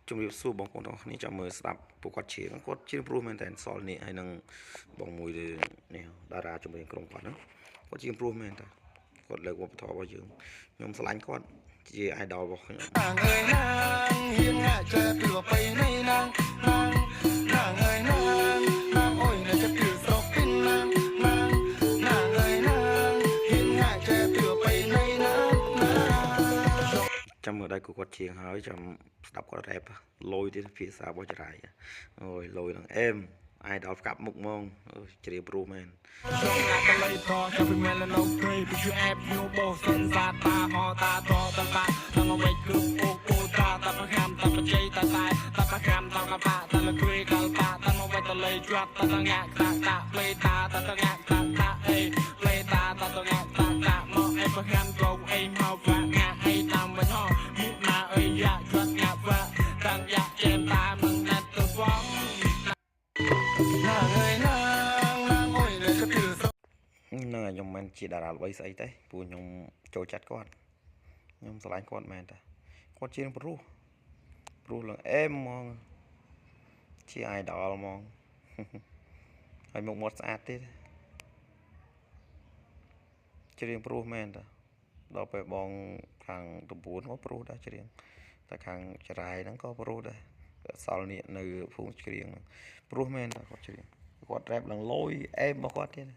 ជំរាបសួរបងប្អូនទាំងអស់គ្នាចាំមើលស្ដាប់ពួកគាត់ជាព្រោះមែនតែសល់នេះហើយនឹងបងមួយនេះតារាចម្រៀងក្រុមគាត់ហ្នឹងគាត់ជាព្រោះមែនតាគាត់លើកវប្បធម៌របស់យើងខ្ញុំស្រឡាញ់គាត់ជា idol របស់ខ្ញុំអើយណាងហ៊ានងាក់ចេះពីបបីនៃណាងណាងអើយណាងអូយនៅចិត្តពីស្រុកពីណាងអើយណាងហ៊ានងាក់ចេះពីបបីនៃណាងចាំមើលដៃគាត់ជាងហើយចាំស្ដាប់គាត់រ៉េបលយទៀតភាសារបស់ចរាយអូយលយឡើងអេមអាយដល់កាប់មុខហ្មងជ្រាបព្រោះមែនចូលណាតលៃតចាប់ពីមែននៅព្រៃពីជអែបញូបោសិនសាតាហតាតតបាតាមវិញគឺអូតាតាប្រហាំតាបជ័យតាតាប្រហាំតាកបាតាលគួយកលបាតាមវិញតលៃជាប់តាងាក់តាផ្លេតាតាងាក់តាអេផ្លេតាតាងាក់តាមកអេប្រហាំទៅអេមកវាងាក់អេតាមវិញហោមុខណាអេយ៉ាជាប់ងាក់វាតាំងយ៉ាចេមតាមិនណាត់ទៅវងខ្ញុំមិនជាតារាល្បីស្អីទេព្រោះខ្ញុំចូលចិត្តគាត់ខ្ញុំស្រឡាញ់គាត់មែនតាគាត់ជាព្រោះឡើងអេមហ្មងជា idol ហ្មងហើយមុខមាត់ស្អាតទៀតច្រៀងព្រោះមែនតាដល់ពេលបងខាង9ក៏ព្រោះដែរច្រៀងតែខាងចរាយហ្នឹងក៏ព្រោះដែរសល់នេះនៅភូមិច្រៀងព្រោះមែនតាគាត់ច្រៀងគាត់រ៉េបឡើងលយអេមរបស់គាត់ទៀត